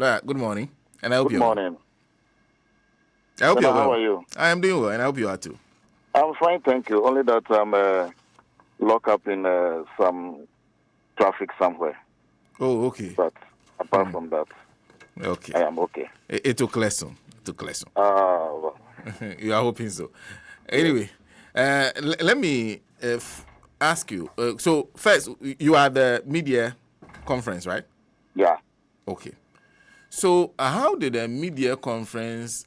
Good morning, and I hope Good you're well. morning. I hope you're well. How are you? I am doing well, and I hope you are too. I'm fine, thank you. Only that I'm locked up in some traffic somewhere. Oh, okay. But apart from that, Okay. I am okay. It took less soon. Well, You are hoping so. Anyway, let me ask you. So first, you are the media conference, right? yeah. Okay. So how did the media conference?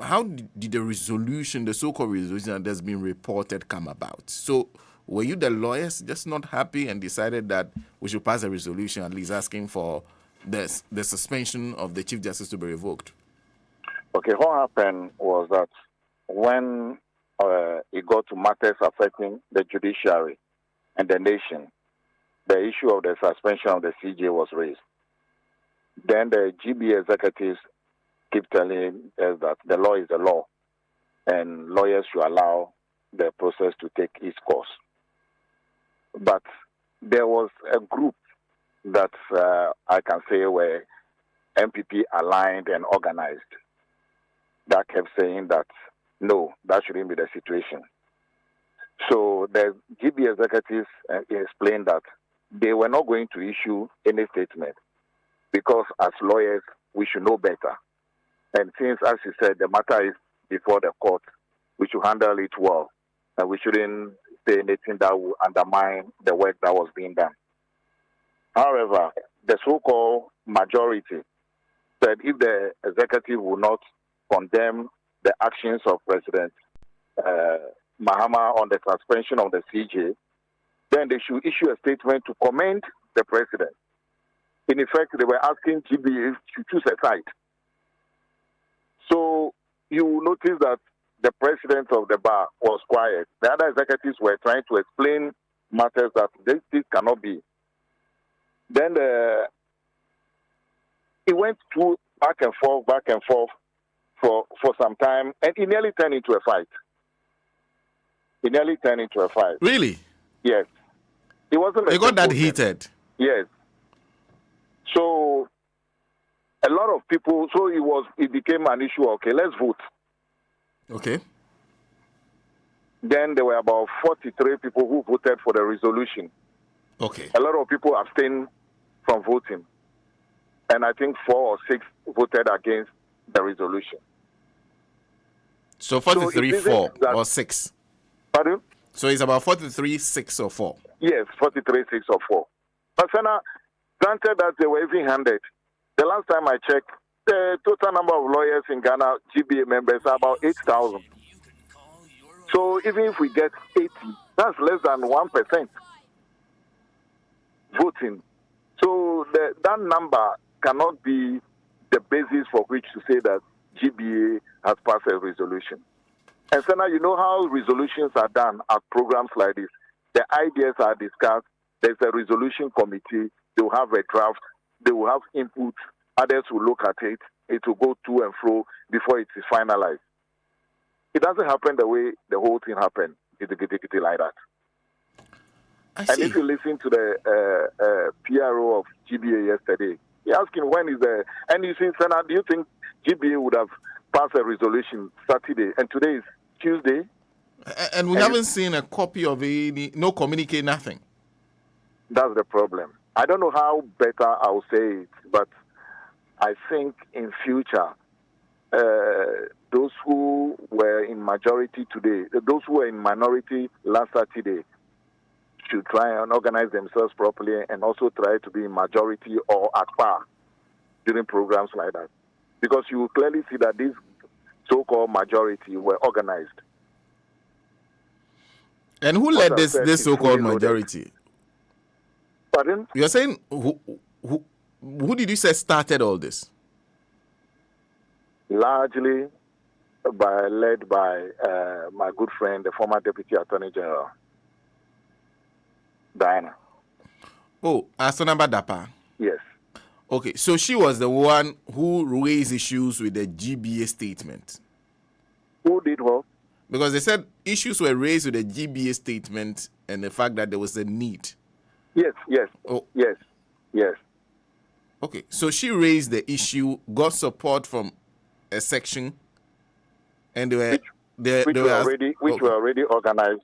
How did the resolution, the so-called resolution that has been reported, come about? So were you the lawyers just not happy and decided that we should pass a resolution, at least asking for the suspension of the Chief Justice to be revoked? Okay, what happened was that when it got to matters affecting the judiciary and the nation, the issue of the suspension of the CJ was raised. Then the GB executives keep telling us that the law is the law and lawyers should allow the process to take its course. But there was a group that I can say were MPP aligned and organized that kept saying that, no, that shouldn't be the situation. So the GB executives explained that they were not going to issue any statement because as lawyers, we should know better. And since, as you said, the matter is before the court, we should handle it well. And we shouldn't say anything that will undermine the work that was being done. However, the so-called majority said if the executive will not condemn the actions of President Mahama on the suspension of the CJ, then they should issue a statement to commend the president. In effect, they were asking GBA to choose a side. So you will notice that the president of the bar was quiet. The other executives were trying to explain matters that this cannot be. Then it went through back and forth for some time, and it nearly turned into a fight. Really? Yes. It wasn't. It got that heated. Yes. So a lot of people. So it became an issue. Okay, let's vote. Okay. Then there were about 43 people who voted for the resolution. Okay. A lot of people abstained from voting, and I think 4 or 6 voted against the resolution. So 43, 4 or 6. Pardon? So it's about 43, 6 or 4. Yes, 43, 6 or 4. But Senna, granted that they were even-handed. The last time I checked, the total number of lawyers in Ghana, GBA members, are about 8,000. So even if we get 80, that's less than 1% voting. So that number cannot be the basis for which to say that GBA has passed a resolution. And so now you know how resolutions are done at programs like this. The ideas are discussed. There's a resolution committee. They will have a draft. They will have input. Others will look at it. It will go to and fro before it is finalized. It doesn't happen the way the whole thing happened. It's like that. I see. And if you listen to the PRO of GBA yesterday, he asked him when is the... And you see, Senna, do you think GBA would have passed a resolution Saturday? And today is Tuesday. And we haven't seen a copy of no communique, nothing. That's the problem. I don't know how better I'll say it, but I think in future, those who were in majority today, those who were in minority last Saturday, should try and organize themselves properly and also try to be in majority or at par during programs like that. Because you will clearly see that this so-called majority were organized. And who led this so-called majority? Pardon? You're saying who did you say started all this? Largely led by my good friend, the former Deputy Attorney General, Diana. Oh, Masterminded Dep. Yes. Okay, so she was the one who raised issues with the GBA statement. Who did what? Because they said issues were raised with the GBA statement and the fact that there was a need. Yes. Oh. Yes. Okay, so she raised the issue, got support from a section, and they were which were already organized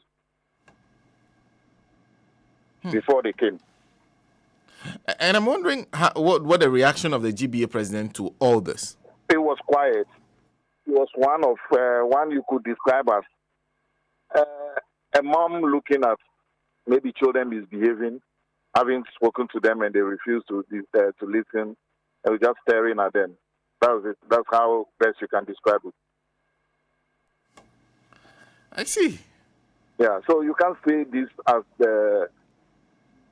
before they came. And I'm wondering what the reaction of the GBA president to all this. It was quiet. It was one you could describe as a mom looking at maybe children misbehaving, having spoken to them and they refused to listen, and just staring at them. That was it. That's how best you can describe it. I see. Yeah, so you can't say this as the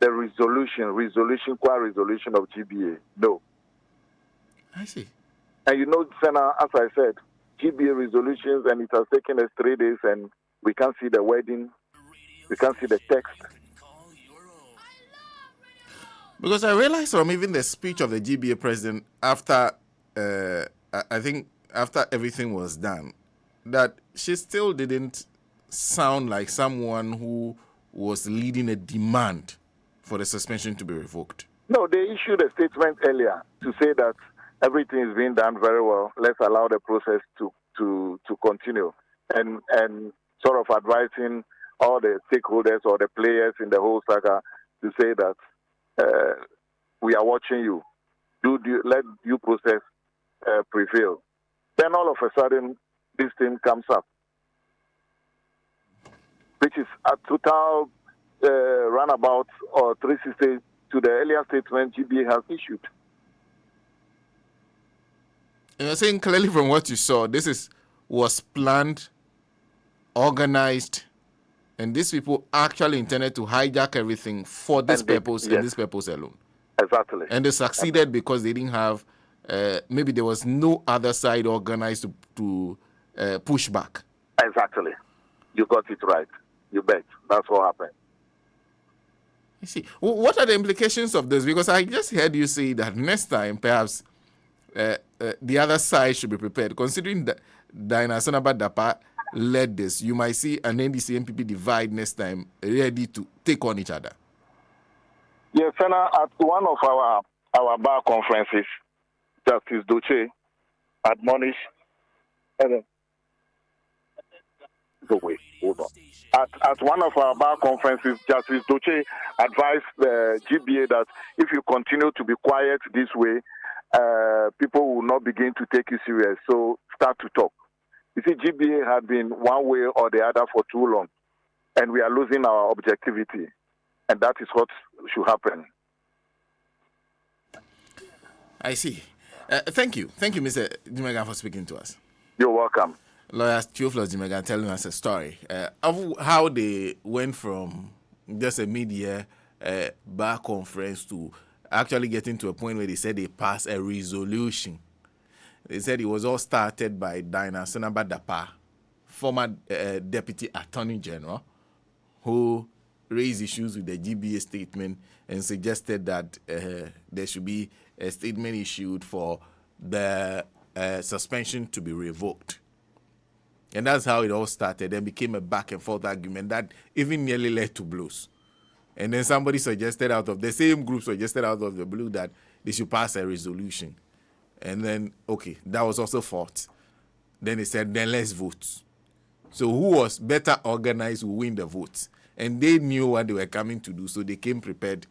resolution of GBA. No. I see. And you know, Senna, as I said, GBA resolutions, and it has taken us 3 days, and we can't see the wording, we can't see the text. Because I realized from even the speech of the GBA president after, I think after everything was done, that she still didn't sound like someone who was leading a demand for the suspension to be revoked. No, they issued a statement earlier to say that everything is being done very well. Let's allow the process to continue, and sort of advising all the stakeholders or the players in the whole saga to say that we are watching you. Let due process prevail. Then all of a sudden, this thing comes up, which is a total runabout or 360 to the earlier statement GBA has issued. And you're saying clearly from what you saw, this was planned, organized, and these people actually intended to hijack everything for this purpose and this purpose alone. Exactly. And they succeeded because they didn't have, maybe there was no other side organized to push back. Exactly. You got it right. You bet. That's what happened. I see. What are the implications of this? Because I just heard you say that next time, perhaps, the other side should be prepared. Considering that Masterminded Dep led this, you might see an NDC Npp divide next time, ready to take on each other. Yes, Senna, at one of our bar conferences, Justice Doche admonished. Hold on. At one of our bar conferences, Justice Doche advised the GBA that if you continue to be quiet this way, people will not begin to take you serious. So start to talk. You see, GBA had been one way or the other for too long, and we are losing our objectivity, and that is what should happen. I see. Thank you, Mr. Jimegan, for speaking to us. You're welcome. Lawyer Theophilus Jimegan telling us a story of how they went from just a mid-year bar conference to actually getting to a point where they said they passed a resolution. They said it was all started by Masterminded Dep, former Deputy Attorney General, who raised issues with the GBA statement and suggested that there should be a statement issued for the suspension to be revoked. And that's how it all started and became a back and forth argument that even nearly led to blows. And then somebody suggested out of the same group suggested out of the blue that they should pass a resolution. And then, okay, that was also fought. Then they said, then let's vote. So who was better organized will win the vote. And they knew what they were coming to do, so they came prepared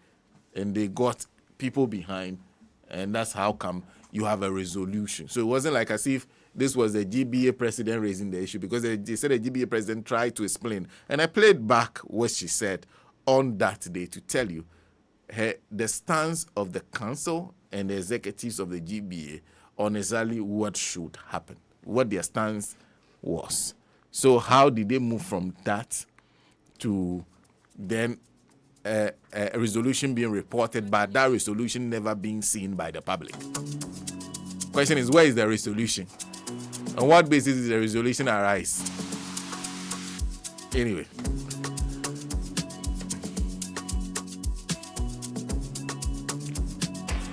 and they got people behind. And that's how come you have a resolution. So it wasn't like as if this was the GBA president raising the issue, because they said the GBA president tried to explain. And I played back what she said on that day to tell you the stance of the council and the executives of the GBA on exactly what should happen, what their stance was. So how did they move from that to then a resolution being reported, but that resolution never being seen by the public? Question is, where is the resolution? On what basis did the resolution arise? Anyway.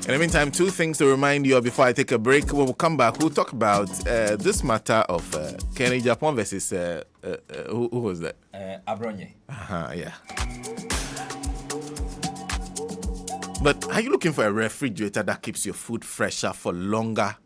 In the meantime, two things to remind you of before I take a break. When we come back, we'll talk about this matter of Kenny Japan versus who was that? Abronye. Yeah. But are you looking for a refrigerator that keeps your food fresher for longer